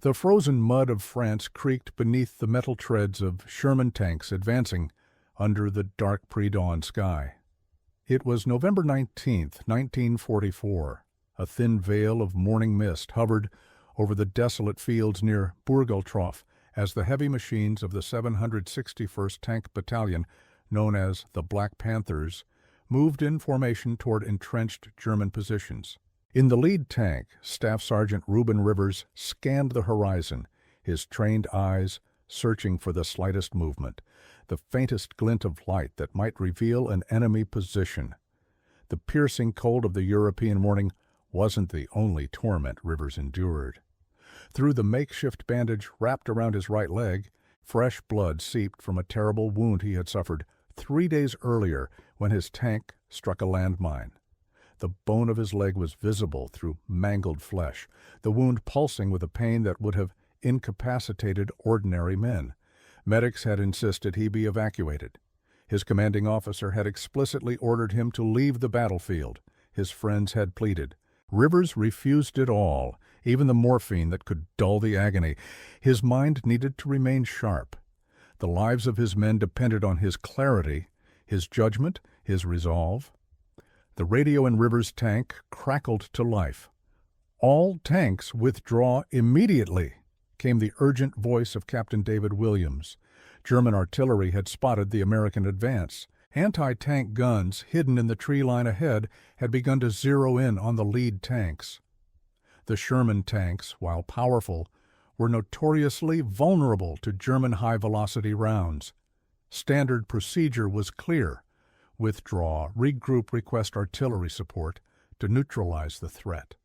The frozen mud of France creaked beneath the metal treads of Sherman tanks advancing under the dark pre-dawn sky. It was November 19th, 1944. A thin veil of morning mist hovered over the desolate fields near Burgultrop as the heavy machines of the 761st Tank Battalion, known as the Black Panthers, moved in formation toward entrenched German positions. In the lead tank, Staff Sergeant Reuben Rivers scanned the horizon, his trained eyes searching for the slightest movement, the faintest glint of light that might reveal an enemy position. The piercing cold of the European morning wasn't the only torment Rivers endured. Through the makeshift bandage wrapped around his right leg, fresh blood seeped from a terrible wound he had suffered 3 days earlier when his tank struck a landmine. The bone of his leg was visible through mangled flesh, the wound pulsing with a pain that would have incapacitated ordinary men. Medics had insisted he be evacuated. His commanding officer had explicitly ordered him to leave the battlefield. His friends had pleaded. Rivers refused it all, even the morphine that could dull the agony. His mind needed to remain sharp. The lives of his men depended on his clarity, his judgment, his resolve. The radio in Rivers' tank crackled to life. "All tanks withdraw immediately," came the urgent voice of Captain David Williams. German artillery had spotted the American advance. Anti-tank guns hidden in the tree line ahead had begun to zero in on the lead tanks. The Sherman tanks, while powerful, were notoriously vulnerable to German high-velocity rounds. Standard procedure was clear: withdraw, regroup, request artillery support to neutralize the threat.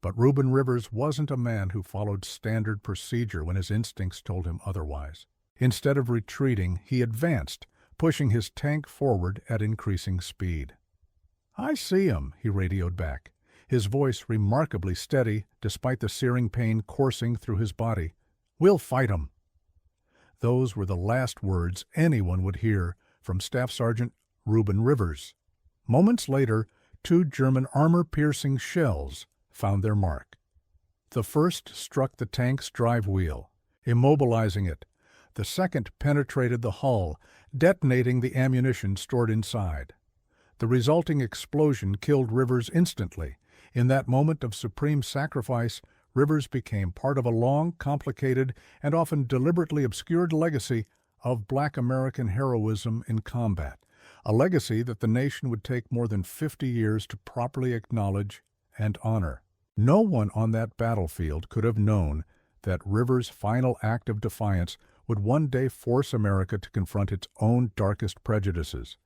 But Reuben Rivers wasn't a man who followed standard procedure when his instincts told him otherwise. Instead of retreating, he advanced, pushing his tank forward at increasing speed. "I see 'em," he radioed back, his voice remarkably steady despite the searing pain coursing through his body. "We'll fight 'em." Those were the last words anyone would hear from Staff Sergeant Reuben Rivers. Moments later, 2 German armor-piercing shells found their mark. The first struck the tank's drive wheel, immobilizing it. The second penetrated the hull, detonating the ammunition stored inside. The resulting explosion killed Rivers instantly. In that moment of supreme sacrifice, Rivers became part of a long, complicated, and often deliberately obscured legacy of Black American heroism in combat, a legacy that the nation would take more than 50 years to properly acknowledge and honor. No one on that battlefield could have known that Rivers' final act of defiance would one day force America to confront its own darkest prejudices,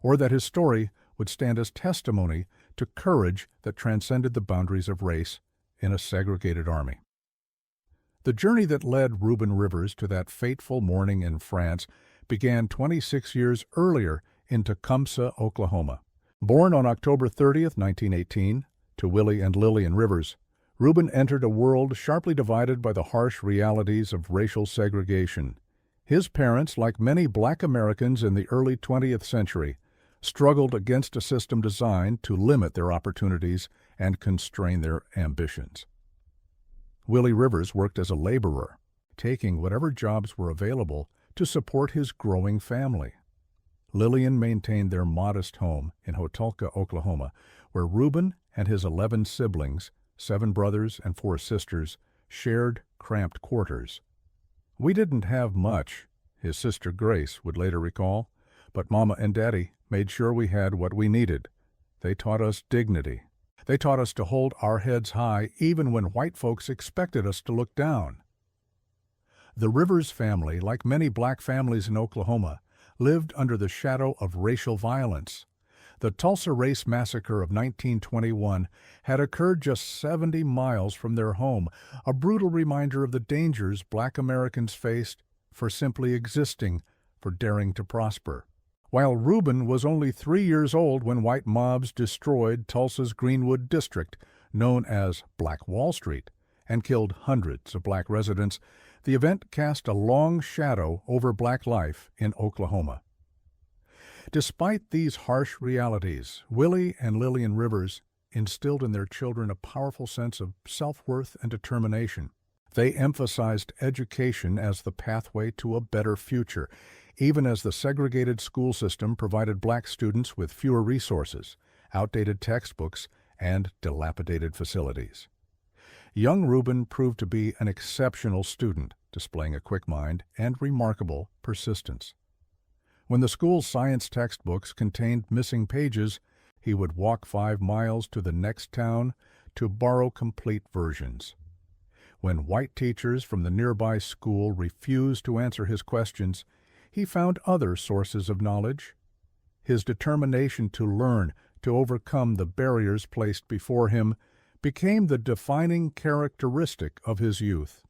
or that his story would stand as testimony to courage that transcended the boundaries of race in a segregated army. The journey that led Reuben Rivers to that fateful morning in France began 26 years earlier in Tecumseh, Oklahoma. Born on October 30th, 1918, to Willie and Lillian Rivers, Reuben entered a world sharply divided by the harsh realities of racial segregation. His parents, like many Black Americans in the early 20th century, struggled against a system designed to limit their opportunities and constrain their ambitions. Willie Rivers worked as a laborer, taking whatever jobs were available to support his growing family. Lillian maintained their modest home in Hotulka, Oklahoma, where Reuben and his 11 siblings, 7 brothers and 4 sisters, shared cramped quarters. "We didn't have much," his sister Grace would later recall, "but Mama and Daddy made sure we had what we needed. They taught us dignity. They taught us to hold our heads high even when white folks expected us to look down." The Rivers family, like many Black families in Oklahoma, lived under the shadow of racial violence. The Tulsa Race Massacre of 1921 had occurred just 70 miles from their home, a brutal reminder of the dangers Black Americans faced for simply existing, for daring to prosper. While Reuben was only 3 years old when white mobs destroyed Tulsa's Greenwood district, known as Black Wall Street, and killed hundreds of Black residents, the event cast a long shadow over Black life in Oklahoma. Despite these harsh realities, Willie and Lillian Rivers instilled in their children a powerful sense of self-worth and determination. They emphasized education as the pathway to a better future, even as the segregated school system provided black students with fewer resources, outdated textbooks, and dilapidated facilities. Young Reuben proved to be an exceptional student, displaying a quick mind and remarkable persistence. When the school's science textbooks contained missing pages, he would walk 5 miles to the next town to borrow complete versions. When white teachers from the nearby school refused to answer his questions, he found other sources of knowledge. His determination to learn, to overcome the barriers placed before him, became the defining characteristic of his youth.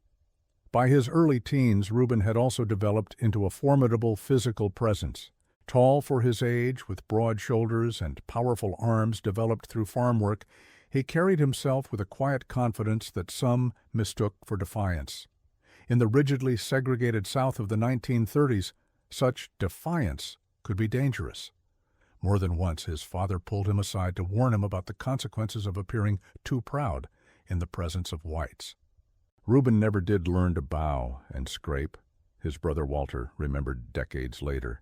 By his early teens, Reuben had also developed into a formidable physical presence. Tall for his age, with broad shoulders and powerful arms developed through farm work, he carried himself with a quiet confidence that some mistook for defiance. In the rigidly segregated South of the 1930s, such defiance could be dangerous. More than once his father pulled him aside to warn him about the consequences of appearing too proud in the presence of whites. Reuben never did learn to bow and scrape, his brother Walter remembered decades later.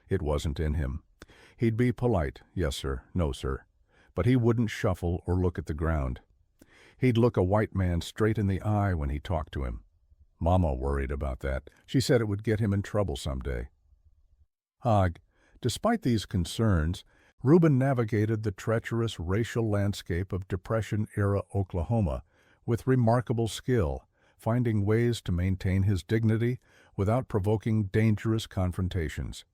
It wasn't in him. He'd be polite, yes sir, no sir, but he wouldn't shuffle or look at the ground. He'd look a white man straight in the eye when he talked to him. Mama worried about that. She said it would get him in trouble someday. Despite these concerns, Reuben navigated the treacherous racial landscape of Depression-era Oklahoma with remarkable skill, finding ways to maintain his dignity without provoking dangerous confrontations.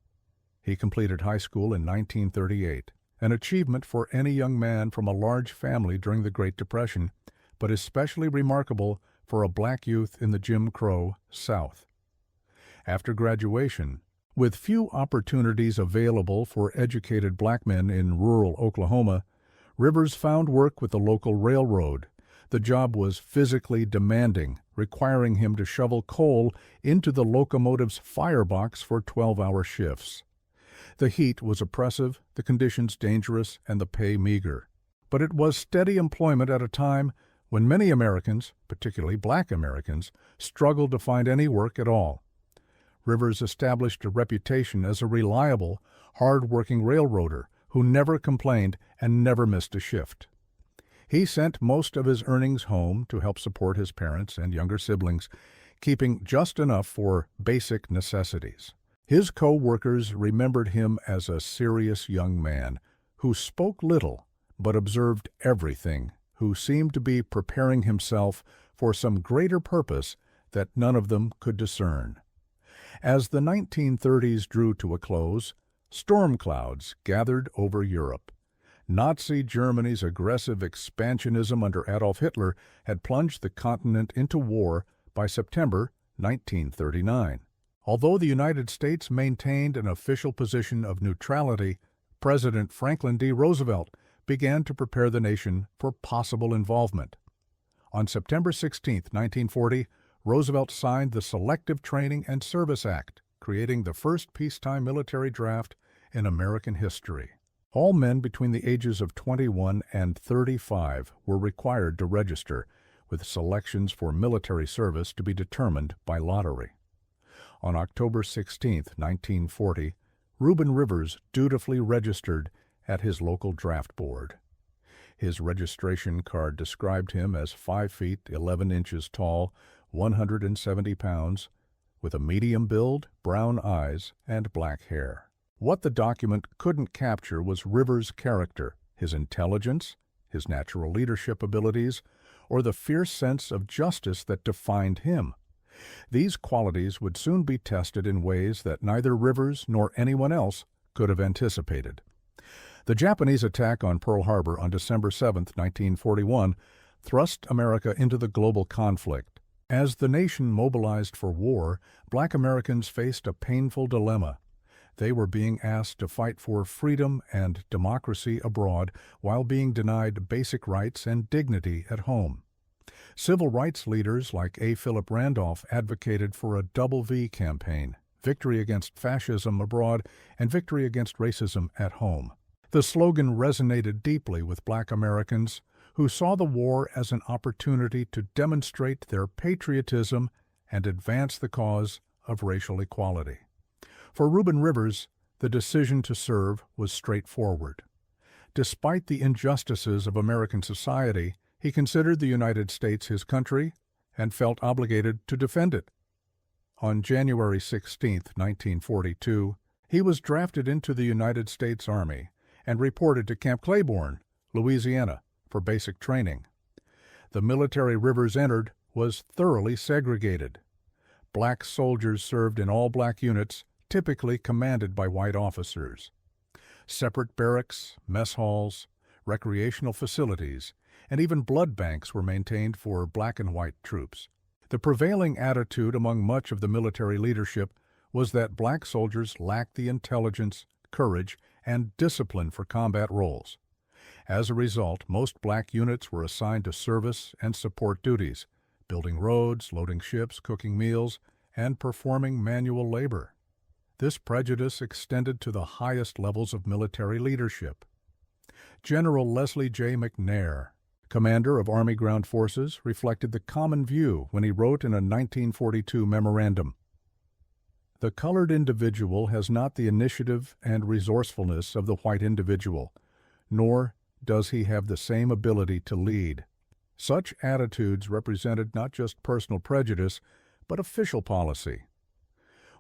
He completed high school in 1938, an achievement for any young man from a large family during the Great Depression, but especially remarkable for a black youth in the Jim Crow South. After graduation, with few opportunities available for educated black men in rural Oklahoma, Rivers found work with the local railroad. The job was physically demanding, requiring him to shovel coal into the locomotive's firebox for 12-hour shifts. The heat was oppressive, the conditions dangerous, and the pay meager. But it was steady employment at a time when many Americans, particularly black Americans, struggled to find any work at all. Rivers established a reputation as a reliable, hard-working railroader who never complained and never missed a shift. He sent most of his earnings home to help support his parents and younger siblings, keeping just enough for basic necessities. His co-workers remembered him as a serious young man who spoke little but observed everything, who seemed to be preparing himself for some greater purpose that none of them could discern. As the 1930s drew to a close, storm clouds gathered over Europe. Nazi Germany's aggressive expansionism under Adolf Hitler had plunged the continent into war by September 1939. Although the United States maintained an official position of neutrality, President Franklin D. Roosevelt began to prepare the nation for possible involvement. On September 16, 1940, Roosevelt signed the Selective Training and Service Act, creating the first peacetime military draft in American history. All men between the ages of 21 and 35 were required to register, with selections for military service to be determined by lottery. On October 16, 1940, Reuben Rivers dutifully registered at his local draft board. His registration card described him as 5 feet 11 inches tall, 170 pounds, with a medium build, brown eyes, and black hair. What the document couldn't capture was Rivers' character, his intelligence, his natural leadership abilities, or the fierce sense of justice that defined him. These qualities would soon be tested in ways that neither Rivers nor anyone else could have anticipated. The Japanese attack on Pearl Harbor on December 7, 1941, thrust America into the global conflict. As the nation mobilized for war, black Americans faced a painful dilemma. They were being asked to fight for freedom and democracy abroad while being denied basic rights and dignity at home. Civil rights leaders like A. Philip Randolph advocated for a double V campaign, victory against fascism abroad and victory against racism at home. The slogan resonated deeply with black Americans who saw the war as an opportunity to demonstrate their patriotism and advance the cause of racial equality. For Reuben Rivers, the decision to serve was straightforward. Despite the injustices of American society, he considered the United States his country and felt obligated to defend it. On January 16, 1942, he was drafted into the United States Army and reported to Camp Claiborne, Louisiana, for basic training. The military Rivers entered was thoroughly segregated. Black soldiers served in all-black units, typically commanded by white officers. Separate barracks, mess halls, recreational facilities, and even blood banks were maintained for black and white troops. The prevailing attitude among much of the military leadership was that black soldiers lacked the intelligence, courage, and discipline for combat roles. As a result, most black units were assigned to service and support duties, building roads, loading ships, cooking meals, and performing manual labor. This prejudice extended to the highest levels of military leadership. General Leslie J. McNair, commander of Army Ground Forces, reflected the common view when he wrote in a 1942 memorandum, "The colored individual has not the initiative and resourcefulness of the white individual, nor does he have the same ability to lead." Such attitudes represented not just personal prejudice, but official policy.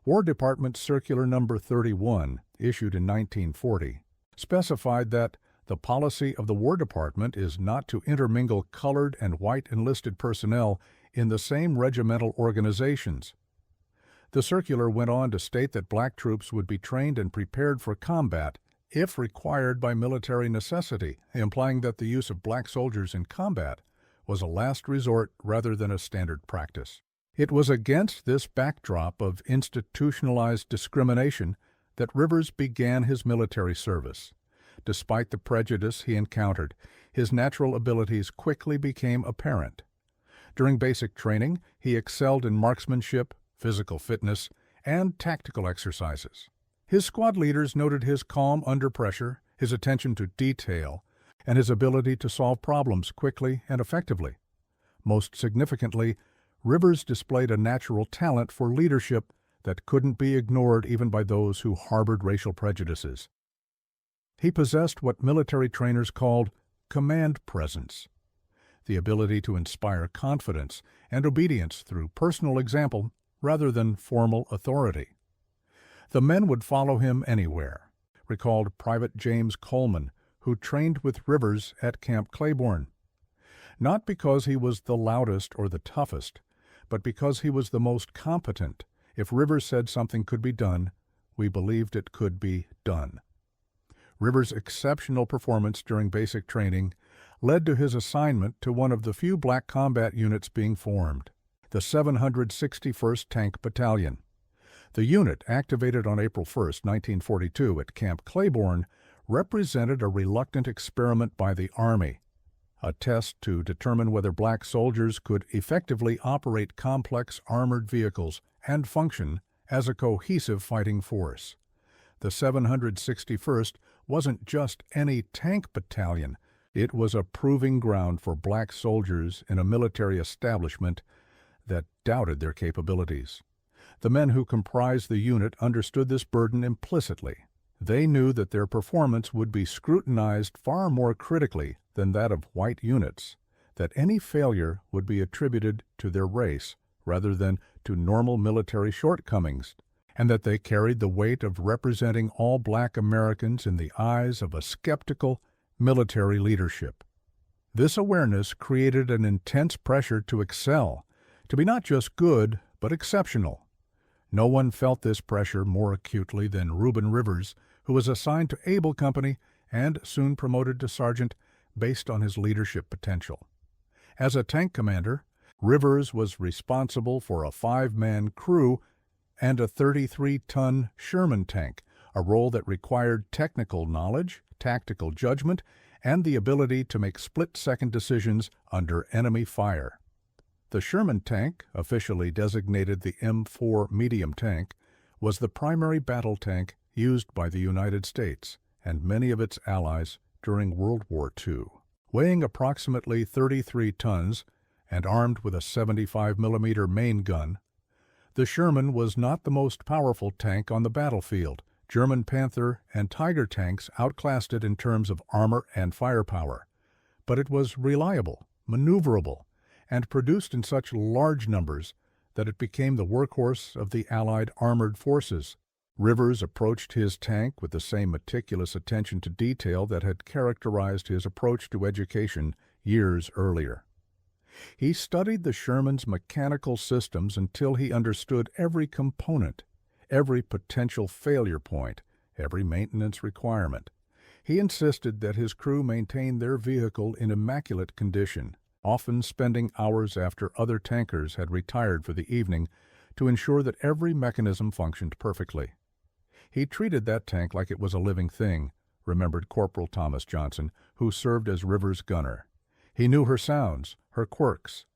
War Department Circular No. 31, issued in 1940, specified that the policy of the War Department is not to intermingle colored and white enlisted personnel in the same regimental organizations. The circular went on to state that black troops would be trained and prepared for combat if required by military necessity, implying that the use of black soldiers in combat was a last resort rather than a standard practice. It was against this backdrop of institutionalized discrimination that Rivers began his military service. Despite the prejudice he encountered, his natural abilities quickly became apparent. During basic training, he excelled in marksmanship, physical fitness, and tactical exercises. His squad leaders noted his calm under pressure, his attention to detail, and his ability to solve problems quickly and effectively. Most significantly, Rivers displayed a natural talent for leadership that couldn't be ignored even by those who harbored racial prejudices. He possessed what military trainers called command presence, the ability to inspire confidence and obedience through personal example rather than formal authority. The men would follow him anywhere, recalled Private James Coleman, who trained with Rivers at Camp Claiborne. Not because he was the loudest or the toughest, but because he was the most competent. If Rivers said something could be done, we believed it could be done. Rivers' exceptional performance during basic training led to his assignment to one of the few black combat units being formed, the 761st Tank Battalion. The unit, activated on April 1, 1942 at Camp Claiborne, represented a reluctant experiment by the Army, a test to determine whether black soldiers could effectively operate complex armored vehicles and function as a cohesive fighting force. The 761st wasn't just any tank battalion. It was a proving ground for black soldiers in a military establishment that doubted their capabilities. The men who comprised the unit understood this burden implicitly. They knew that their performance would be scrutinized far more critically than that of white units, that any failure would be attributed to their race rather than to normal military shortcomings, and that they carried the weight of representing all black Americans in the eyes of a skeptical military leadership. This awareness created an intense pressure to excel, to be not just good, but exceptional. No one felt this pressure more acutely than Reuben Rivers, who was assigned to Able Company and soon promoted to sergeant based on his leadership potential. As a tank commander, Rivers was responsible for a 5-man crew and a 33-ton Sherman tank, a role that required technical knowledge, tactical judgment, and the ability to make split-second decisions under enemy fire. The Sherman tank, officially designated the M4 medium tank, was the primary battle tank used by the United States and many of its allies during World War II. Weighing approximately 33 tons and armed with a 75-millimeter main gun, the Sherman was not the most powerful tank on the battlefield. German Panther and Tiger tanks outclassed it in terms of armor and firepower, but it was reliable, maneuverable, and produced in such large numbers that it became the workhorse of the Allied armored forces. Rivers approached his tank with the same meticulous attention to detail that had characterized his approach to education years earlier. He studied the Sherman's mechanical systems until he understood every component, every potential failure point, every maintenance requirement. He insisted that his crew maintain their vehicle in immaculate condition, often spending hours after other tankers had retired for the evening to ensure that every mechanism functioned perfectly. He treated that tank like it was a living thing, remembered Corporal Thomas Johnson, who served as Rivers' gunner. He knew her sounds, her quirks.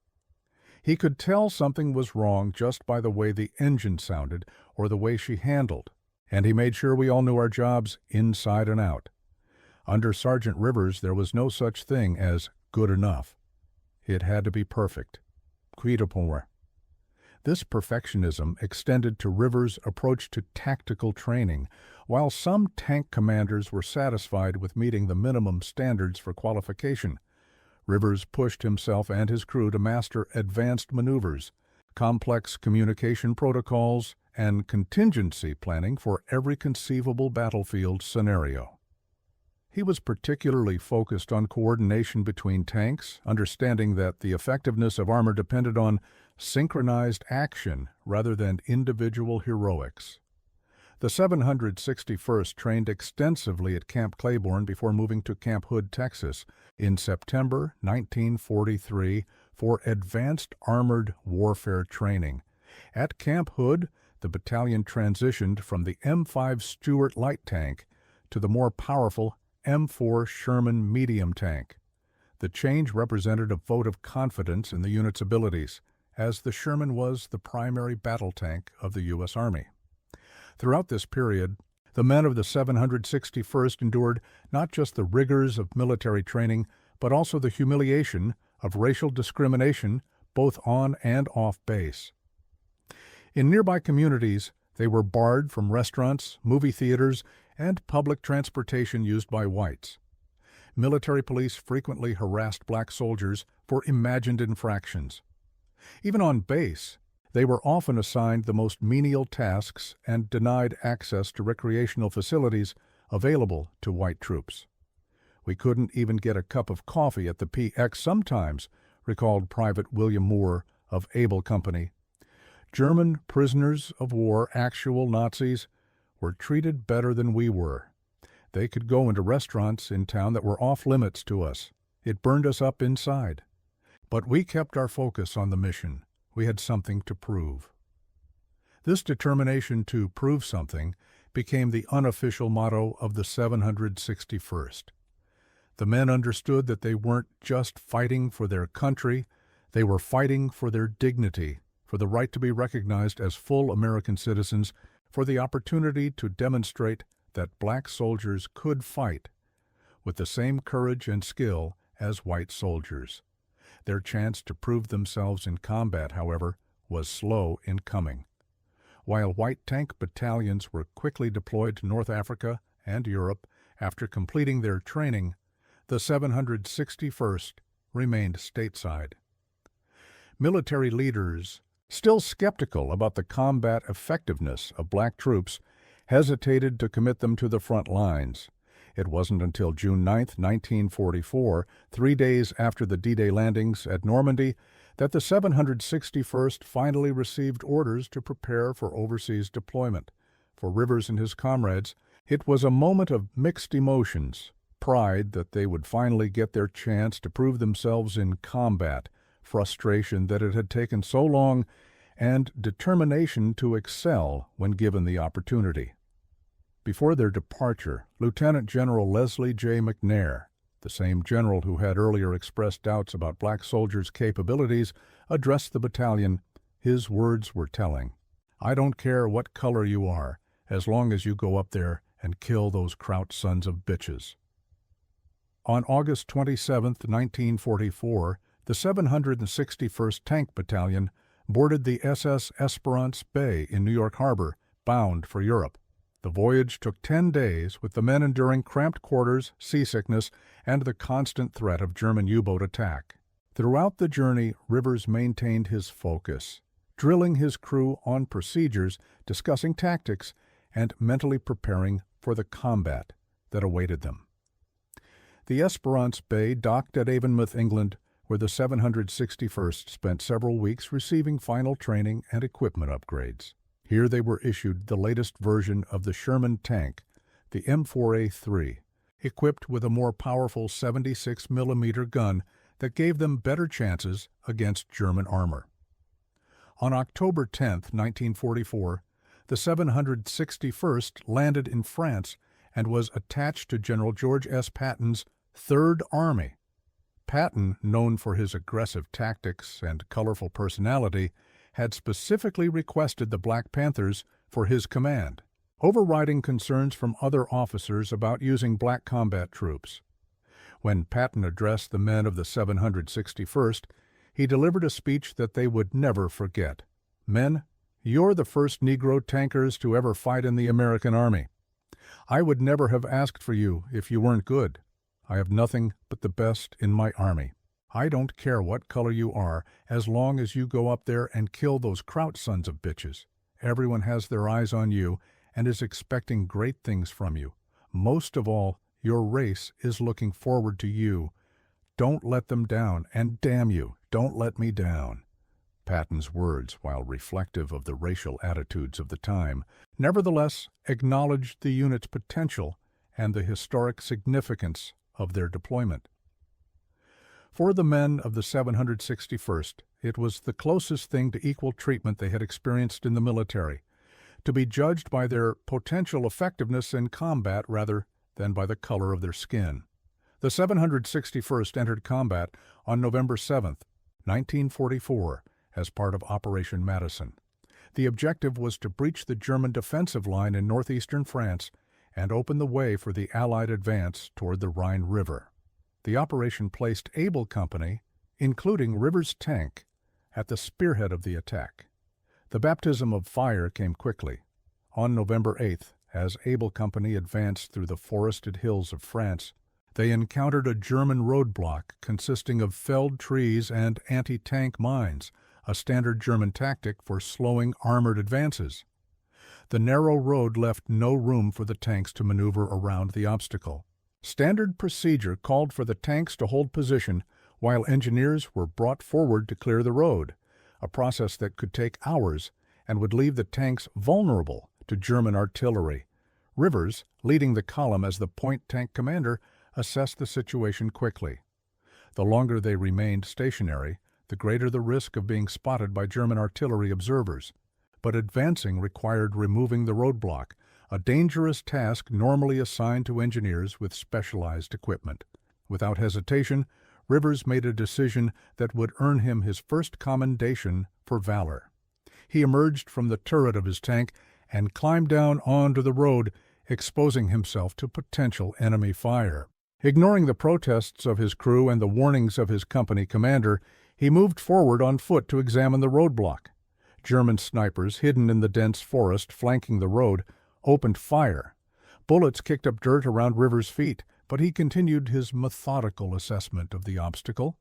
He could tell something was wrong just by the way the engine sounded or the way she handled, and he made sure we all knew our jobs inside and out. Under Sergeant Rivers, there was no such thing as good enough. It had to be perfect. Cuit au point. This perfectionism extended to Rivers' approach to tactical training. While some tank commanders were satisfied with meeting the minimum standards for qualification, Rivers pushed himself and his crew to master advanced maneuvers, complex communication protocols, and contingency planning for every conceivable battlefield scenario. He was particularly focused on coordination between tanks, understanding that the effectiveness of armor depended on synchronized action rather than individual heroics. The 761st trained extensively at Camp Claiborne before moving to Camp Hood, Texas, in September 1943 for advanced armored warfare training. At Camp Hood, the battalion transitioned from the M5 Stuart light tank to the more powerful M4 Sherman medium tank. The change represented a vote of confidence in the unit's abilities, as the Sherman was the primary battle tank of the U.S. Army. Throughout this period, the men of the 761st endured not just the rigors of military training, but also the humiliation of racial discrimination both on and off base. In nearby communities, they were barred from restaurants, movie theaters, and public transportation used by whites. Military police frequently harassed black soldiers for imagined infractions. Even on base, they were often assigned the most menial tasks and denied access to recreational facilities available to white troops. We couldn't even get a cup of coffee at the PX sometimes, recalled Private William Moore of Able Company. German prisoners of war, actual Nazis, were treated better than we were. They could go into restaurants in town that were off limits to us. It burned us up inside. But we kept our focus on the mission. We had something to prove. This determination to prove something became the unofficial motto of the 761st. The men understood that they weren't just fighting for their country, they were fighting for their dignity, for the right to be recognized as full American citizens, for the opportunity to demonstrate that black soldiers could fight with the same courage and skill as white soldiers. Their chance to prove themselves in combat, however, was slow in coming. While white tank battalions were quickly deployed to North Africa and Europe after completing their training, the 761st remained stateside. Military leaders, still skeptical about the combat effectiveness of black troops, hesitated to commit them to the front lines. It wasn't until June 9, 1944, 3 days after the D-Day landings at Normandy, that the 761st finally received orders to prepare for overseas deployment. For Rivers and his comrades, it was a moment of mixed emotions, pride that they would finally get their chance to prove themselves in combat, frustration that it had taken so long, and determination to excel when given the opportunity. Before their departure, Lieutenant General Leslie J. McNair, the same general who had earlier expressed doubts about black soldiers' capabilities, addressed the battalion. His words were telling. "I don't care what color you are, as long as you go up there and kill those Kraut sons of bitches." On August 27, 1944, the 761st Tank Battalion boarded the SS Esperance Bay in New York Harbor, bound for Europe. The voyage took 10 days, with the men enduring cramped quarters, seasickness, and the constant threat of German U-boat attack. Throughout the journey, Rivers maintained his focus, drilling his crew on procedures, discussing tactics, and mentally preparing for the combat that awaited them. The Esperance Bay docked at Avonmouth, England, where the 761st spent several weeks receiving final training and equipment upgrades. Here they were issued the latest version of the Sherman tank, the M4A3, equipped with a more powerful 76mm gun that gave them better chances against German armor. On October 10, 1944, the 761st landed in France and was attached to General George S. Patton's Third Army. Patton, known for his aggressive tactics and colorful personality, had specifically requested the Black Panthers for his command, overriding concerns from other officers about using black combat troops. When Patton addressed the men of the 761st, he delivered a speech that they would never forget. "Men, you're the first Negro tankers to ever fight in the American Army. I would never have asked for you if you weren't good. I have nothing but the best in my army. I don't care what color you are, as long as you go up there and kill those Kraut sons of bitches. Everyone has their eyes on you and is expecting great things from you. Most of all, your race is looking forward to you. Don't let them down, and damn you, don't let me down." Patton's words, while reflective of the racial attitudes of the time, nevertheless acknowledged the unit's potential and the historic significance of their deployment. For the men of the 761st, it was the closest thing to equal treatment they had experienced in the military, to be judged by their potential effectiveness in combat rather than by the color of their skin. The 761st entered combat on November 7, 1944, as part of Operation Madison. The objective was to breach the German defensive line in northeastern France and open the way for the Allied advance toward the Rhine River. The operation placed Able Company, including Rivers' tank, at the spearhead of the attack. The baptism of fire came quickly. On November 8th, as Able Company advanced through the forested hills of France, they encountered a German roadblock consisting of felled trees and anti-tank mines, a standard German tactic for slowing armored advances. The narrow road left no room for the tanks to maneuver around the obstacle. Standard procedure called for the tanks to hold position while engineers were brought forward to clear the road, a process that could take hours and would leave the tanks vulnerable to German artillery. Rivers, leading the column as the point tank commander, assessed the situation quickly. The longer they remained stationary, the greater the risk of being spotted by German artillery observers. But advancing required removing the roadblock, a dangerous task normally assigned to engineers with specialized equipment. Without hesitation, Rivers made a decision that would earn him his first commendation for valor. He emerged from the turret of his tank and climbed down onto the road, exposing himself to potential enemy fire. Ignoring the protests of his crew and the warnings of his company commander, he moved forward on foot to examine the roadblock. German snipers, hidden in the dense forest flanking the road, opened fire. Bullets kicked up dirt around Rivers' feet, but he continued his methodical assessment of the obstacle.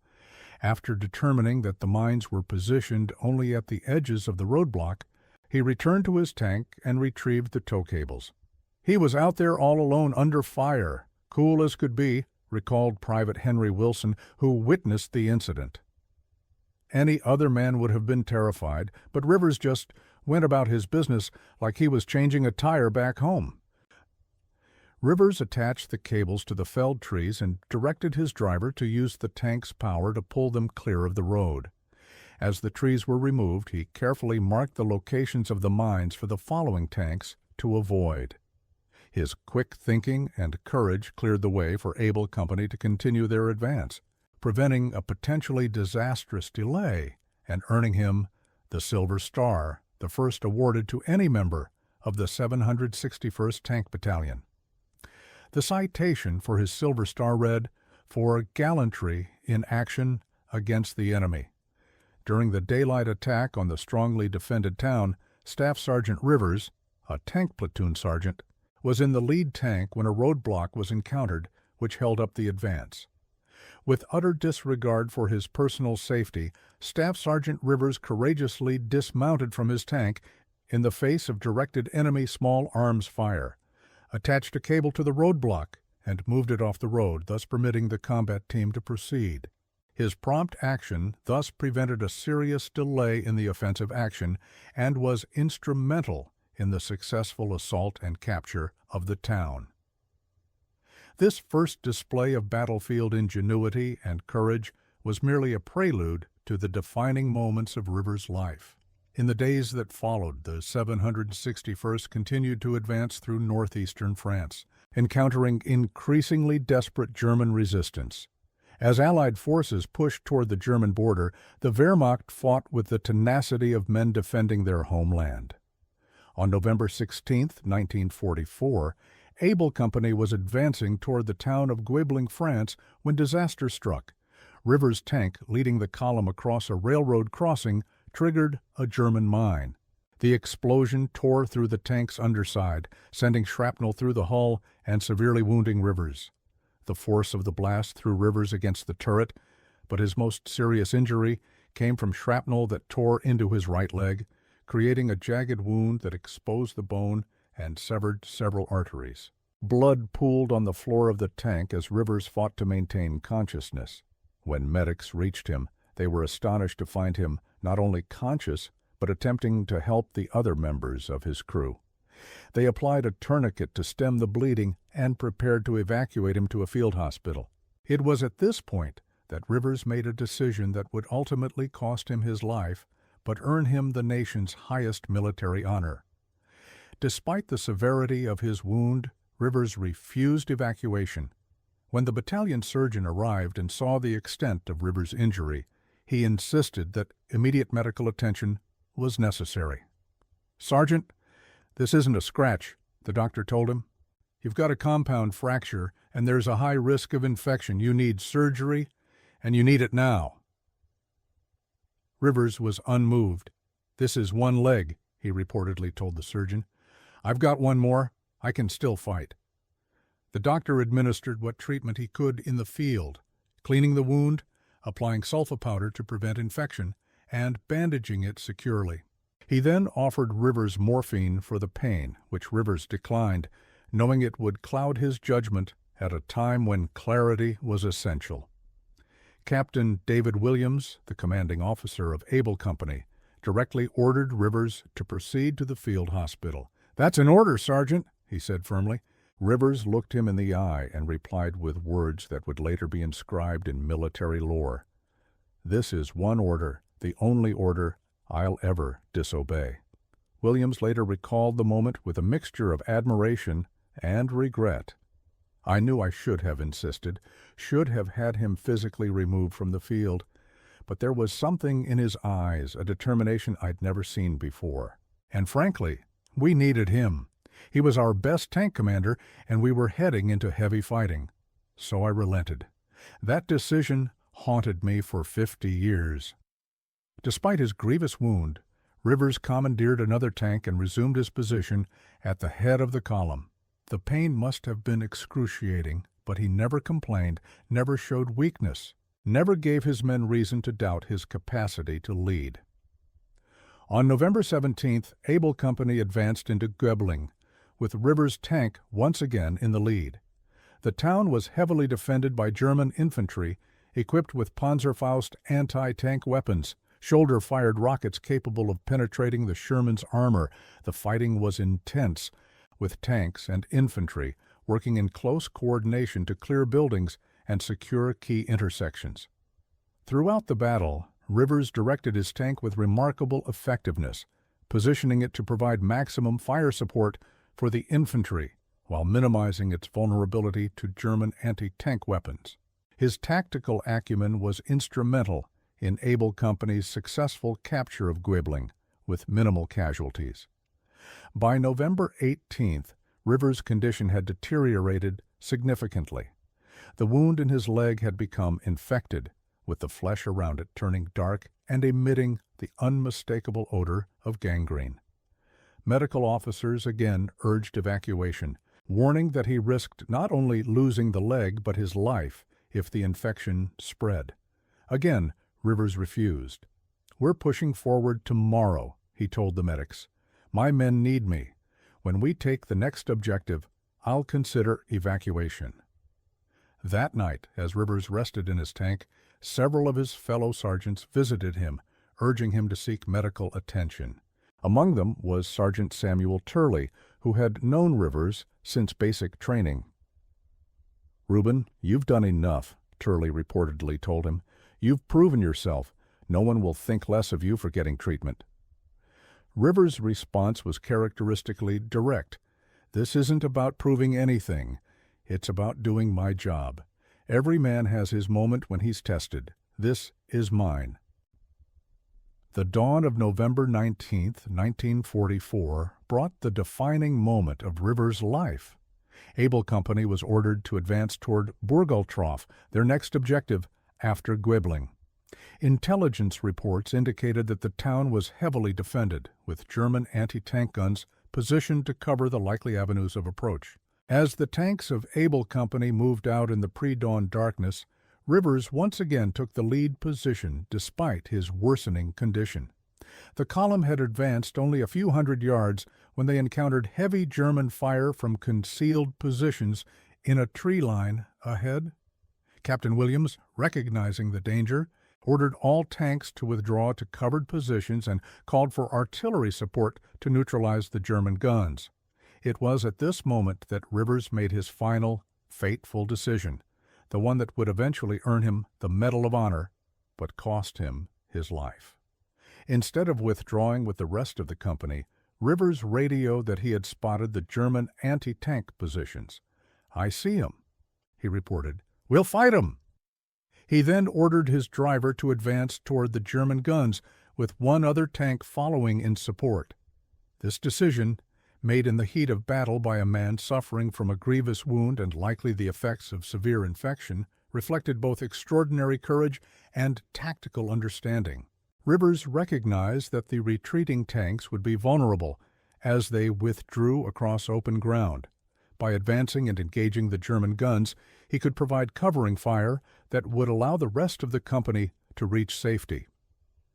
After determining that the mines were positioned only at the edges of the roadblock, he returned to his tank and retrieved the tow cables. He was out there all alone under fire, cool as could be, recalled Private Henry Wilson, who witnessed the incident. Any other man would have been terrified, but Rivers just went about his business like he was changing a tire back home. Rivers attached the cables to the felled trees and directed his driver to use the tank's power to pull them clear of the road. As the trees were removed, he carefully marked the locations of the mines for the following tanks to avoid. His quick thinking and courage cleared the way for Able Company to continue their advance, preventing a potentially disastrous delay and earning him the Silver Star, the first awarded to any member of the 761st Tank Battalion. The citation for his Silver Star read, for gallantry in action against the enemy. During the daylight attack on the strongly defended town, Staff Sergeant Rivers, a tank platoon sergeant, was in the lead tank when a roadblock was encountered which held up the advance. With utter disregard for his personal safety, Staff Sergeant Rivers courageously dismounted from his tank in the face of directed enemy small arms fire, attached a cable to the roadblock, and moved it off the road, thus permitting the combat team to proceed. His prompt action thus prevented a serious delay in the offensive action and was instrumental in the successful assault and capture of the town. This first display of battlefield ingenuity and courage was merely a prelude to the defining moments of Rivers' life. In the days that followed, the 761st continued to advance through northeastern France, encountering increasingly desperate German resistance. As Allied forces pushed toward the German border, the Wehrmacht fought with the tenacity of men defending their homeland. On November 16, 1944, Able Company was advancing toward the town of Guebling, France, when disaster struck. Rivers' tank, leading the column across a railroad crossing, triggered a German mine. The explosion tore through the tank's underside, sending shrapnel through the hull and severely wounding Rivers. The force of the blast threw Rivers against the turret, but his most serious injury came from shrapnel that tore into his right leg, creating a jagged wound that exposed the bone and severed several arteries. Blood pooled on the floor of the tank as Rivers fought to maintain consciousness. When medics reached him, they were astonished to find him not only conscious, but attempting to help the other members of his crew. They applied a tourniquet to stem the bleeding and prepared to evacuate him to a field hospital. It was at this point that Rivers made a decision that would ultimately cost him his life, but earn him the nation's highest military honor. Despite the severity of his wound, Rivers refused evacuation. When the battalion surgeon arrived and saw the extent of Rivers' injury, he insisted that immediate medical attention was necessary. "Sergeant, this isn't a scratch," the doctor told him. "You've got a compound fracture, and there's a high risk of infection. You need surgery, and you need it now." Rivers was unmoved. "This is one leg," he reportedly told the surgeon. "I've got one more. I can still fight." The doctor administered what treatment he could in the field, cleaning the wound, applying sulfa powder to prevent infection, and bandaging it securely. He then offered Rivers morphine for the pain, which Rivers declined, knowing it would cloud his judgment at a time when clarity was essential. Captain David Williams, the commanding officer of Able Company, directly ordered Rivers to proceed to the field hospital. "That's an order, Sergeant," he said firmly. Rivers looked him in the eye and replied with words that would later be inscribed in military lore. "This is one order, the only order I'll ever disobey." Williams later recalled the moment with a mixture of admiration and regret. "I knew I should have insisted, should have had him physically removed from the field, but there was something in his eyes, a determination I'd never seen before. And frankly, we needed him. He was our best tank commander, and we were heading into heavy fighting. So I relented. That decision haunted me for 50 years. Despite his grievous wound, Rivers commandeered another tank and resumed his position at the head of the column. The pain must have been excruciating, but he never complained, never showed weakness, never gave his men reason to doubt his capacity to lead. On November 17th, Able Company advanced into Guebling, with Rivers' tank once again in the lead. The town was heavily defended by German infantry, equipped with Panzerfaust anti-tank weapons, shoulder-fired rockets capable of penetrating the Sherman's armor. The fighting was intense, with tanks and infantry working in close coordination to clear buildings and secure key intersections. Throughout the battle, Rivers directed his tank with remarkable effectiveness, positioning it to provide maximum fire support for the infantry while minimizing its vulnerability to German anti-tank weapons. His tactical acumen was instrumental in Able Company's successful capture of Guebling with minimal casualties. By November 18th, Rivers' condition had deteriorated significantly. The wound in his leg had become infected, with the flesh around it turning dark and emitting the unmistakable odor of gangrene. Medical officers again urged evacuation, warning that he risked not only losing the leg but his life if the infection spread. Again, Rivers refused. "We're pushing forward tomorrow," he told the medics. "My men need me. When we take the next objective, I'll consider evacuation." That night, as Rivers rested in his tank, several of his fellow sergeants visited him, urging him to seek medical attention. Among them was Sergeant Samuel Turley, who had known Rivers since basic training. "Reuben, you've done enough," Turley reportedly told him. "You've proven yourself. No one will think less of you for getting treatment." Rivers' response was characteristically direct. "This isn't about proving anything. It's about doing my job. Every man has his moment when he's tested. This is mine." The dawn of November 19, 1944, brought the defining moment of Rivers' life. Able Company was ordered to advance toward Burgultrauf, their next objective after Goebling. Intelligence reports indicated that the town was heavily defended, with German anti-tank guns positioned to cover the likely avenues of approach. As the tanks of Able Company moved out in the pre-dawn darkness, Rivers once again took the lead position despite his worsening condition. The column had advanced only a few hundred yards when they encountered heavy German fire from concealed positions in a tree line ahead. Captain Williams, recognizing the danger, ordered all tanks to withdraw to covered positions and called for artillery support to neutralize the German guns. It was at this moment that Rivers made his final, fateful decision, the one that would eventually earn him the Medal of Honor, but cost him his life. Instead of withdrawing with the rest of the company, Rivers radioed that he had spotted the German anti-tank positions. "I see 'em," he reported. "We'll fight 'em." He then ordered his driver to advance toward the German guns, with one other tank following in support. This decision, made in the heat of battle by a man suffering from a grievous wound and likely the effects of severe infection, reflected both extraordinary courage and tactical understanding. Rivers recognized that the retreating tanks would be vulnerable as they withdrew across open ground. By advancing and engaging the German guns, he could provide covering fire that would allow the rest of the company to reach safety.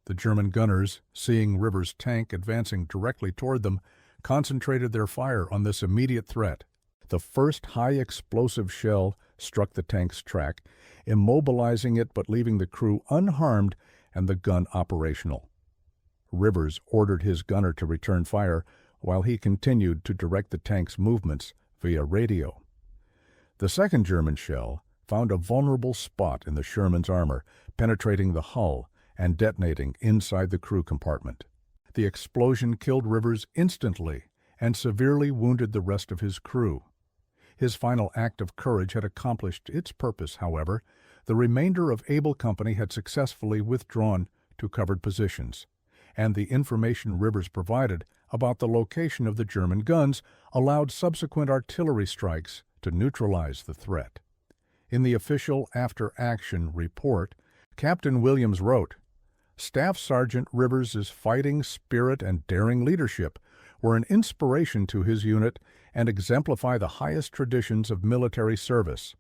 The German gunners, seeing Rivers' tank advancing directly toward them, concentrated their fire on this immediate threat. The first high-explosive shell struck the tank's track, immobilizing it but leaving the crew unharmed and the gun operational. Rivers ordered his gunner to return fire while he continued to direct the tank's movements via radio. The second German shell found a vulnerable spot in the Sherman's armor, penetrating the hull and detonating inside the crew compartment. The explosion killed Rivers instantly and severely wounded the rest of his crew. His final act of courage had accomplished its purpose, however. The remainder of Able Company had successfully withdrawn to covered positions, and the information Rivers provided about the location of the German guns allowed subsequent artillery strikes to neutralize the threat. In the official after-action report, Captain Williams wrote, "Staff Sergeant Rivers' fighting spirit and daring leadership were an inspiration to his unit and exemplify the highest traditions of military service."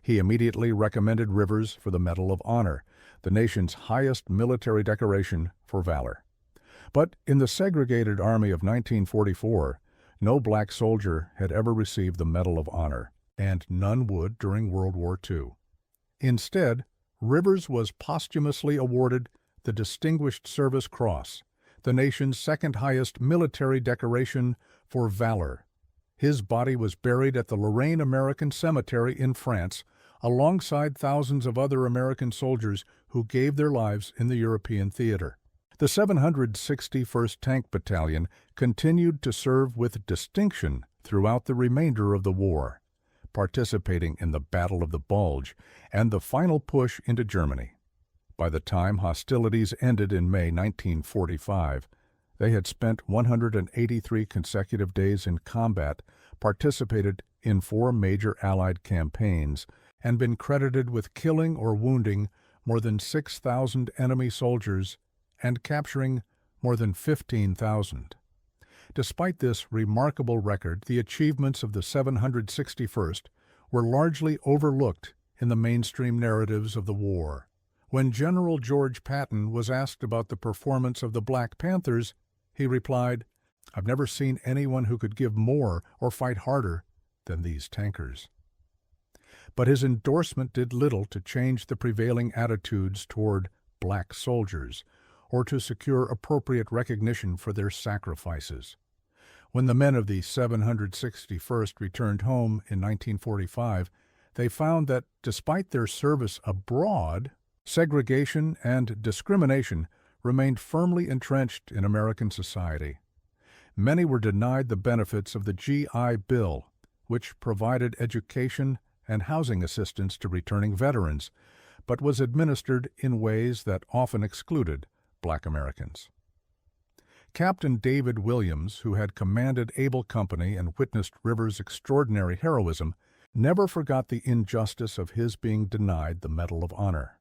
He immediately recommended Rivers for the Medal of Honor, the nation's highest military decoration for valor. But in the segregated Army of 1944, no black soldier had ever received the Medal of Honor, and none would during World War II. Instead, Rivers was posthumously awarded the Distinguished Service Cross, the nation's second highest military decoration for valor. His body was buried at the Lorraine American Cemetery in France, alongside thousands of other American soldiers who gave their lives in the European theater. The 761st Tank Battalion continued to serve with distinction throughout the remainder of the war, participating in the Battle of the Bulge and the final push into Germany. By the time hostilities ended in May 1945, they had spent 183 consecutive days in combat, participated in 4 major Allied campaigns, and been credited with killing or wounding more than 6,000 enemy soldiers and capturing more than 15,000. Despite this remarkable record, the achievements of the 761st were largely overlooked in the mainstream narratives of the war. When General George Patton was asked about the performance of the Black Panthers, he replied, "I've never seen anyone who could give more or fight harder than these tankers." But his endorsement did little to change the prevailing attitudes toward black soldiers or to secure appropriate recognition for their sacrifices. When the men of the 761st returned home in 1945, they found that despite their service abroad, segregation and discrimination remained firmly entrenched in American society. Many were denied the benefits of the GI Bill, which provided education and housing assistance to returning veterans, but was administered in ways that often excluded Black Americans. Captain David Williams, who had commanded Able Company and witnessed Rivers' extraordinary heroism, never forgot the injustice of his being denied the Medal of Honor.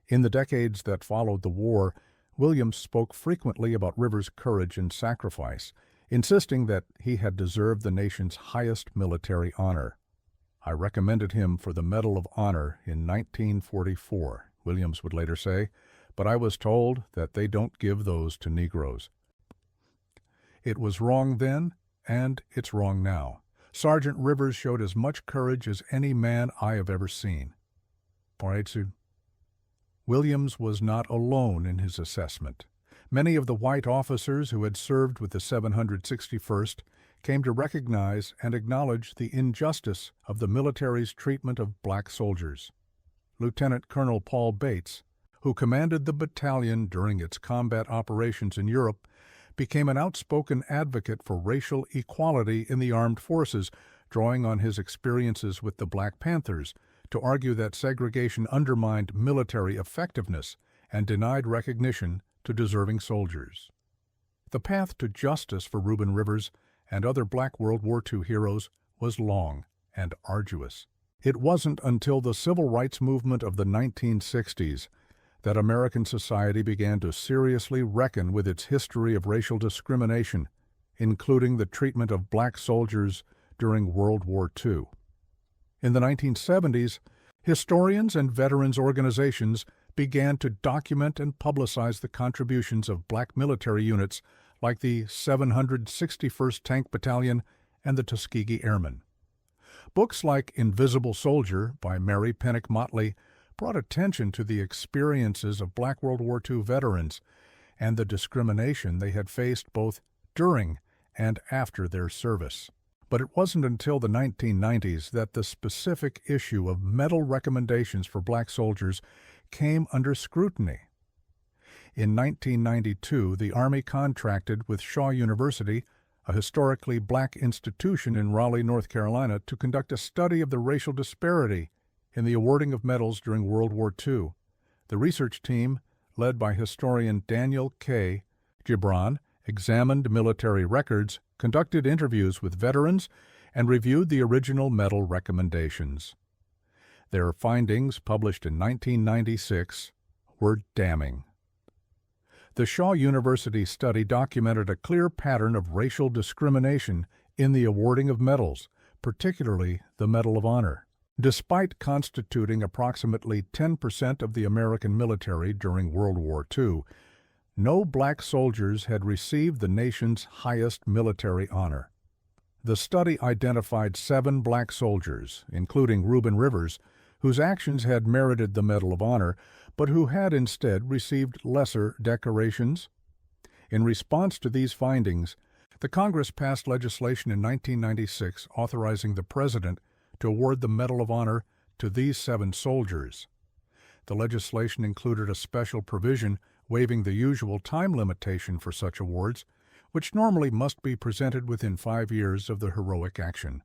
In the decades that followed the war, Williams spoke frequently about Rivers' courage and sacrifice, insisting that he had deserved the nation's highest military honor. "I recommended him for the Medal of Honor in 1944, Williams would later say, "but I was told that they don't give those to Negroes." It was wrong then, and it's wrong now. Sergeant Rivers showed as much courage as any man I have ever seen. Williams was not alone in his assessment. Many of the white officers who had served with the 761st came to recognize and acknowledge the injustice of the military's treatment of black soldiers. Lieutenant Colonel Paul Bates, who commanded the battalion during its combat operations in Europe, became an outspoken advocate for racial equality in the armed forces, drawing on his experiences with the Black Panthers to argue that segregation undermined military effectiveness and denied recognition to deserving soldiers. The path to justice for Reuben Rivers and other Black World War II heroes was long and arduous. It wasn't until the civil rights movement of the 1960s that American society began to seriously reckon with its history of racial discrimination, including the treatment of black soldiers during World War II. In the 1970s, historians and veterans organizations began to document and publicize the contributions of black military units like the 761st Tank Battalion and the Tuskegee Airmen. Books like Invisible Soldier by Mary Pennick Motley brought attention to the experiences of Black World War II veterans and the discrimination they had faced both during and after their service. But it wasn't until the 1990s that the specific issue of medal recommendations for black soldiers came under scrutiny. In 1992, the Army contracted with Shaw University, a historically black institution in Raleigh, North Carolina, to conduct a study of the racial disparity in the awarding of medals during World War II. The research team, led by historian Daniel K. Gibran, examined military records, conducted interviews with veterans, and reviewed the original medal recommendations. Their findings, published in 1996, were damning. The Shaw University study documented a clear pattern of racial discrimination in the awarding of medals, particularly the Medal of Honor. Despite constituting approximately 10% of the American military during World War II, no black soldiers had received the nation's highest military honor. The study identified 7 black soldiers, including Reuben Rivers, whose actions had merited the Medal of Honor, but who had instead received lesser decorations. In response to these findings, the Congress passed legislation in 1996 authorizing the President to award the Medal of Honor to these 7 soldiers. The legislation included a special provision waiving the usual time limitation for such awards, which normally must be presented within 5 years of the heroic action.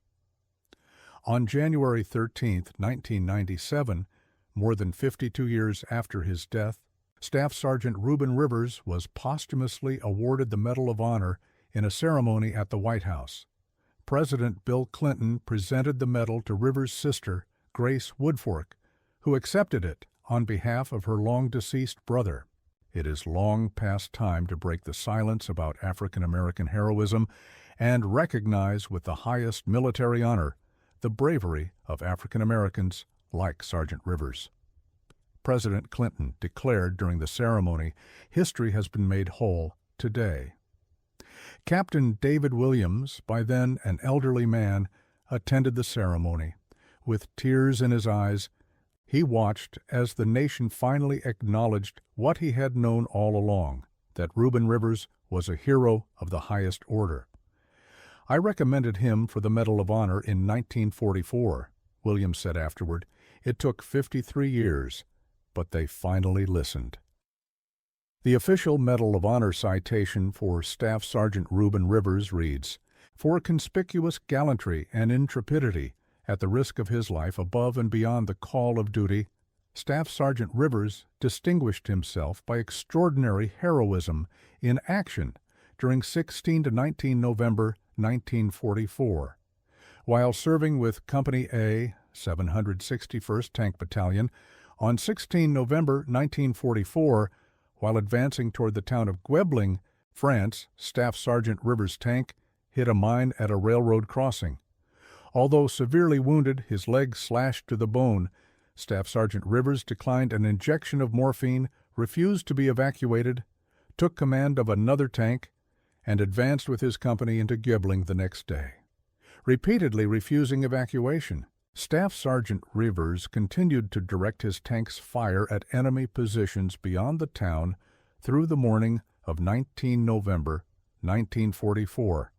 On January 13, 1997, more than 52 years after his death, Staff Sergeant Reuben Rivers was posthumously awarded the Medal of Honor in a ceremony at the White House. President Bill Clinton presented the medal to Rivers' sister, Grace Woodfork, who accepted it on behalf of her long-deceased brother. It is long past time to break the silence about African American heroism and recognize with the highest military honor the bravery of African Americans like Sergeant Rivers. President Clinton declared during the ceremony, "History has been made whole today." Captain David Williams, by then an elderly man, attended the ceremony. With tears in his eyes, he watched as the nation finally acknowledged what he had known all along, that Reuben Rivers was a hero of the highest order. "I recommended him for the Medal of Honor in 1944, Williams said afterward. "It took 53 years, but they finally listened." The official Medal of Honor citation for Staff Sergeant Reuben Rivers reads, "For conspicuous gallantry and intrepidity, at the risk of his life above and beyond the call of duty, Staff Sergeant Rivers distinguished himself by extraordinary heroism in action during 16 to 19 November 1944. While serving with Company A, 761st Tank Battalion, on 16 November 1944, while advancing toward the town of Guebling, France, Staff Sergeant Rivers' tank hit a mine at a railroad crossing. Although severely wounded, his leg slashed to the bone, Staff Sergeant Rivers declined an injection of morphine, refused to be evacuated, took command of another tank, and advanced with his company into Guebling the next day. Repeatedly refusing evacuation, Staff Sergeant Rivers continued to direct his tank's fire at enemy positions beyond the town through the morning of 19 November 1944.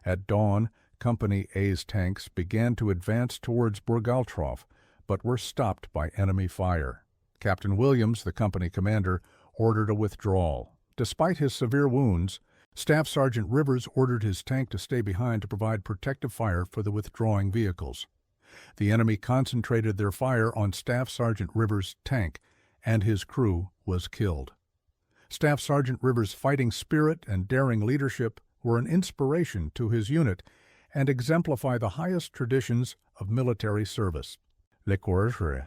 At dawn, Company A's tanks began to advance towards Burgaltroff, but were stopped by enemy fire. Captain Williams, the company commander, ordered a withdrawal. Despite his severe wounds, Staff Sergeant Rivers ordered his tank to stay behind to provide protective fire for the withdrawing vehicles. The enemy concentrated their fire on Staff Sergeant Rivers' tank, and his crew was killed. Staff Sergeant Rivers' fighting spirit and daring leadership were an inspiration to his unit and exemplify the highest traditions of military service. Le Courage,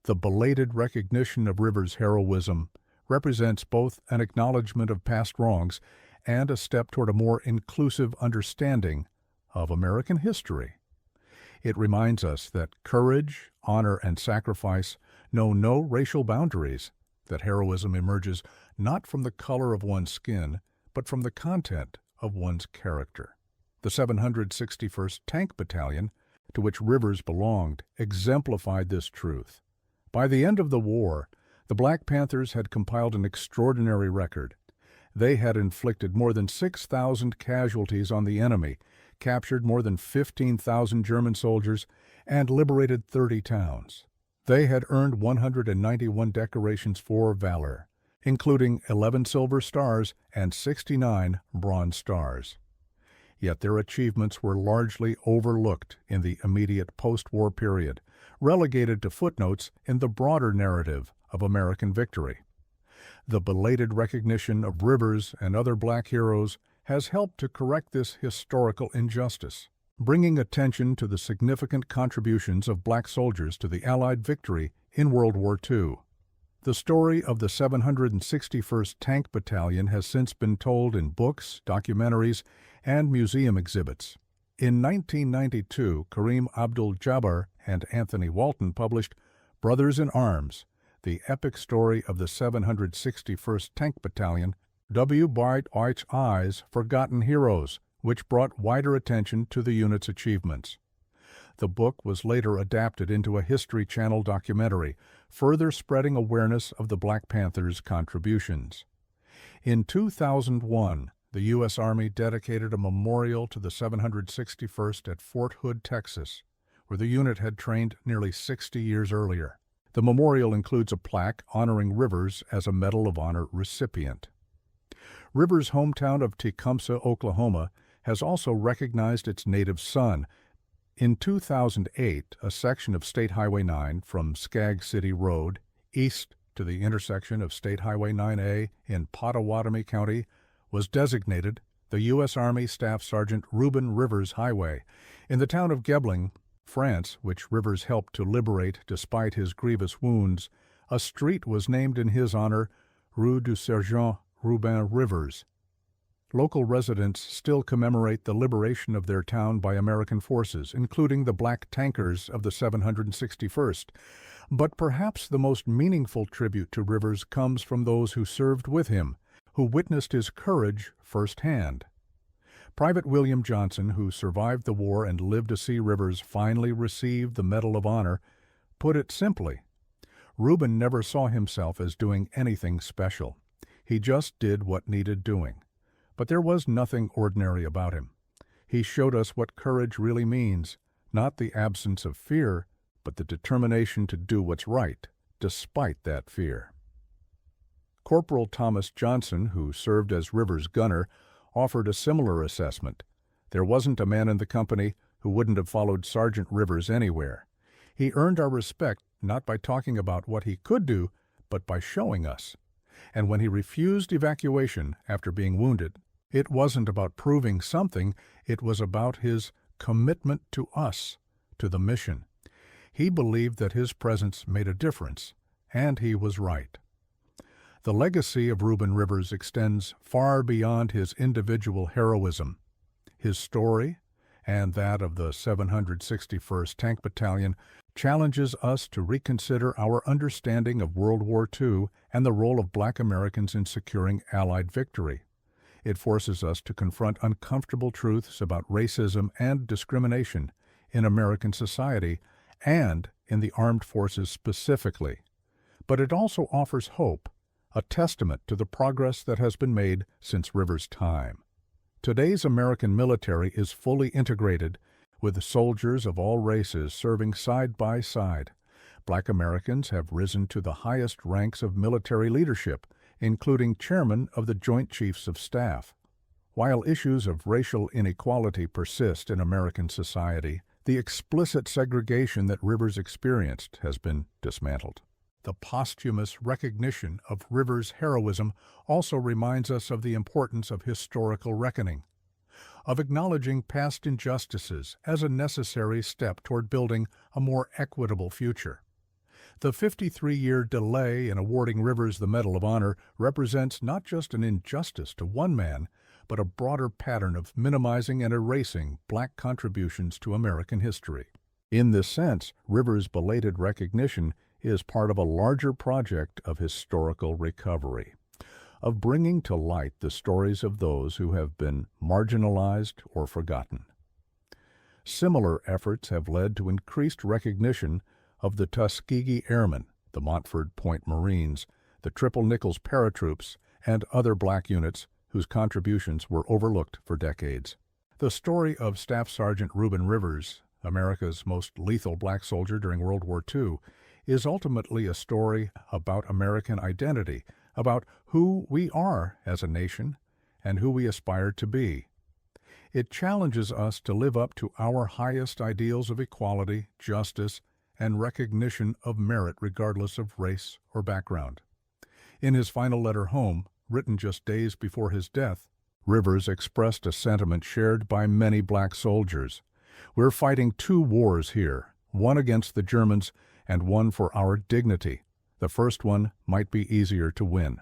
the belated recognition of Rivers' heroism, represents both an acknowledgment of past wrongs and a step toward a more inclusive understanding of American history. It reminds us that courage, honor, and sacrifice know no racial boundaries, that heroism emerges not from the color of one's skin, but from the content of one's character. The 761st Tank Battalion, to which Rivers belonged, exemplified this truth. By the end of the war, the Black Panthers had compiled an extraordinary record. They had inflicted more than 6,000 casualties on the enemy, captured more than 15,000 German soldiers, and liberated 30 towns. They had earned 191 decorations for valor, including 11 Silver Stars and 69 Bronze Stars. Yet their achievements were largely overlooked in the immediate post-war period, relegated to footnotes in the broader narrative of American victory. The belated recognition of Rivers and other black heroes has helped to correct this historical injustice, bringing attention to the significant contributions of black soldiers to the Allied victory in World War II. The story of the 761st Tank Battalion has since been told in books, documentaries, and museum exhibits. In 1992, Kareem Abdul-Jabbar and Anthony Walton published Brothers in Arms, the epic story of the 761st Tank Battalion, W. Bright White's Eyes, Forgotten Heroes, which brought wider attention to the unit's achievements. The book was later adapted into a History Channel documentary, further spreading awareness of the Black Panthers' contributions. In 2001, the U.S. Army dedicated a memorial to the 761st at Fort Hood, Texas, where the unit had trained nearly 60 years earlier. The memorial includes a plaque honoring Rivers as a Medal of Honor recipient. Rivers' hometown of Tecumseh, Oklahoma, has also recognized its native son. In 2008, a section of State Highway 9 from Skag City Road east to the intersection of State Highway 9A in Pottawatomie County was designated the U.S. Army Staff Sergeant Reuben Rivers Highway. In the town of Guebling, France, which Rivers helped to liberate despite his grievous wounds, a street was named in his honor, Rue du Sergent Reuben Rivers. Local residents still commemorate the liberation of their town by American forces, including the black tankers of the 761st. But perhaps the most meaningful tribute to Rivers comes from those who served with him, who witnessed his courage firsthand. Private William Johnson, who survived the war and lived to see Rivers finally receive the Medal of Honor, put it simply. Reuben never saw himself as doing anything special. He just did what needed doing. But there was nothing ordinary about him. He showed us what courage really means, not the absence of fear, but the determination to do what's right, despite that fear. Corporal Thomas Johnson, who served as Rivers' gunner, offered a similar assessment. There wasn't a man in the company who wouldn't have followed Sergeant Rivers anywhere. He earned our respect not by talking about what he could do, but by showing us. And when he refused evacuation after being wounded, it wasn't about proving something, it was about his commitment to us, to the mission. He believed that his presence made a difference, and he was right. The legacy of Reuben Rivers extends far beyond his individual heroism. His story, and that of the 761st Tank Battalion, challenges us to reconsider our understanding of World War II and the role of Black Americans in securing Allied victory. It forces us to confront uncomfortable truths about racism and discrimination in American society and in the armed forces specifically. But it also offers hope, a testament to the progress that has been made since Rivers' time. Today's American military is fully integrated, with soldiers of all races serving side by side. Black Americans have risen to the highest ranks of military leadership, including chairman of the Joint Chiefs of Staff. While issues of racial inequality persist in American society, the explicit segregation that Rivers experienced has been dismantled. The posthumous recognition of Rivers' heroism also reminds us of the importance of historical reckoning, of acknowledging past injustices as a necessary step toward building a more equitable future. The 53-year delay in awarding Rivers the Medal of Honor represents not just an injustice to one man, but a broader pattern of minimizing and erasing Black contributions to American history. In this sense, Rivers' belated recognition is part of a larger project of historical recovery, of bringing to light the stories of those who have been marginalized or forgotten. Similar efforts have led to increased recognition of the Tuskegee Airmen, the Montford Point Marines, the Triple Nichols Paratroops, and other Black units whose contributions were overlooked for decades. The story of Staff Sergeant Reuben Rivers, America's most lethal Black soldier during World War II, is ultimately a story about American identity, about who we are as a nation and who we aspire to be. It challenges us to live up to our highest ideals of equality, justice, and recognition of merit regardless of race or background. In his final letter home, written just days before his death, Rivers expressed a sentiment shared by many Black soldiers. We're fighting two wars here, one against the Germans and one for our dignity. The first one might be easier to win.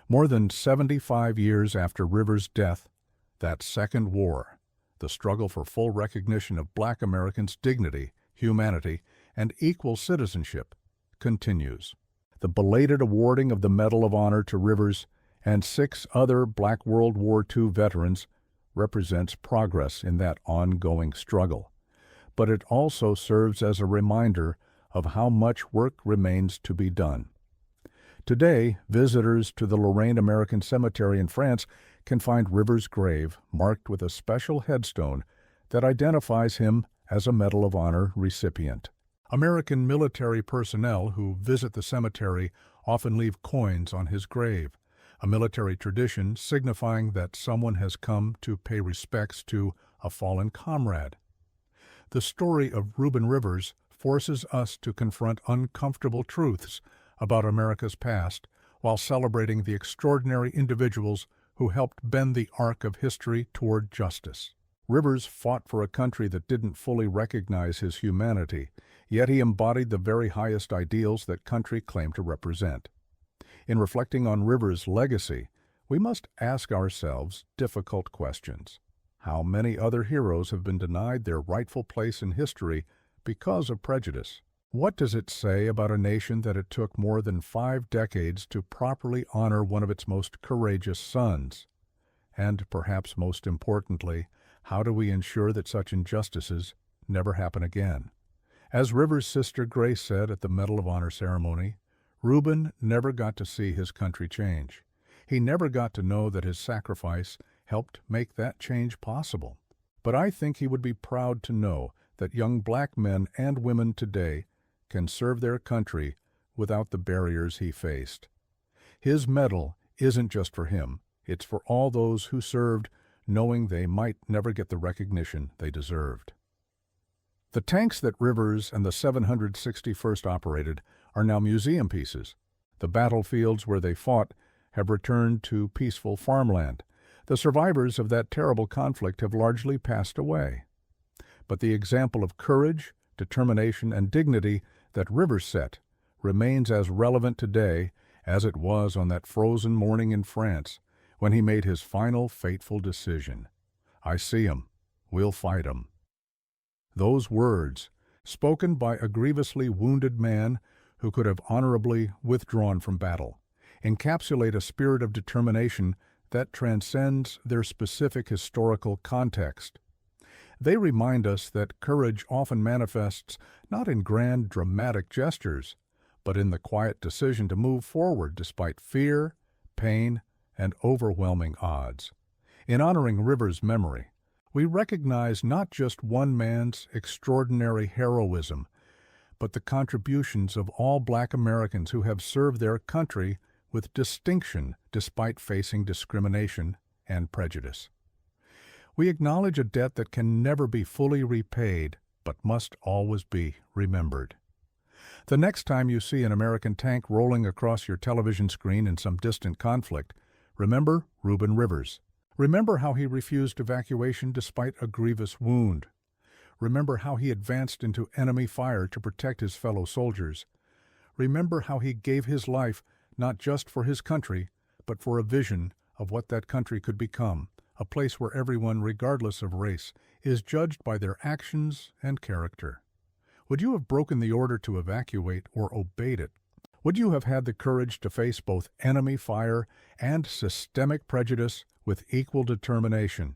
More than 75 years after Rivers' death, that second war, the struggle for full recognition of Black Americans' dignity, humanity, and equal citizenship, continues. The belated awarding of the Medal of Honor to Rivers and 6 other Black World War II veterans represents progress in that ongoing struggle. But it also serves as a reminder of how much work remains to be done. Today, visitors to the Lorraine American Cemetery in France can find Rivers' grave marked with a special headstone that identifies him as a Medal of Honor recipient. American military personnel who visit the cemetery often leave coins on his grave, a military tradition signifying that someone has come to pay respects to a fallen comrade. The story of Reuben Rivers forces us to confront uncomfortable truths about America's past while celebrating the extraordinary individuals who helped bend the arc of history toward justice. Rivers fought for a country that didn't fully recognize his humanity, yet he embodied the very highest ideals that country claimed to represent. In reflecting on Rivers' legacy, we must ask ourselves difficult questions. How many other heroes have been denied their rightful place in history because of prejudice? What does it say about a nation that it took more than 5 decades to properly honor one of its most courageous sons? And perhaps most importantly, how do we ensure that such injustices never happen again? As Rivers' sister Grace said at the Medal of Honor ceremony, Reuben never got to see his country change. He never got to know that his sacrifice helped make that change possible. But I think he would be proud to know that young black men and women today can serve their country without the barriers he faced. His medal isn't just for him, it's for all those who served knowing they might never get the recognition they deserved. The tanks that Rivers and the 761st operated are now museum pieces. The battlefields where they fought have returned to peaceful farmland. The survivors of that terrible conflict have largely passed away. But the example of courage, determination, and dignity that Rivers set remains as relevant today as it was on that frozen morning in France when he made his final fateful decision. I see 'em. We'll fight 'em. Those words, spoken by a grievously wounded man who could have honorably withdrawn from battle, encapsulate a spirit of determination that transcends their specific historical context. They remind us that courage often manifests not in grand, dramatic gestures, but in the quiet decision to move forward despite fear, pain, and overwhelming odds. In honoring Rivers' memory, we recognize not just one man's extraordinary heroism, but the contributions of all black Americans who have served their country with distinction despite facing discrimination and prejudice. We acknowledge a debt that can never be fully repaid, but must always be remembered. The next time you see an American tank rolling across your television screen in some distant conflict, remember Reuben Rivers. Remember how he refused evacuation despite a grievous wound. Remember how he advanced into enemy fire to protect his fellow soldiers. Remember how he gave his life not just for his country, but for a vision of what that country could become, a place where everyone, regardless of race, is judged by their actions and character. Would you have broken the order to evacuate or obeyed it? Would you have had the courage to face both enemy fire and systemic prejudice with equal determination?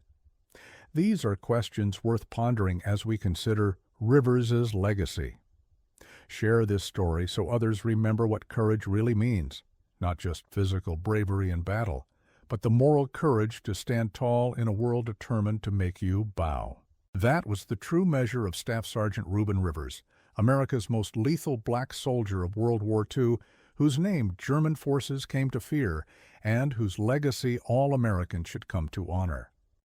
These are questions worth pondering as we consider Rivers' legacy. Share this story so others remember what courage really means, not just physical bravery in battle, but the moral courage to stand tall in a world determined to make you bow. That was the true measure of Staff Sergeant Reuben Rivers, America's most lethal black soldier of World War II, whose name German forces came to fear and whose legacy all Americans should come to honor.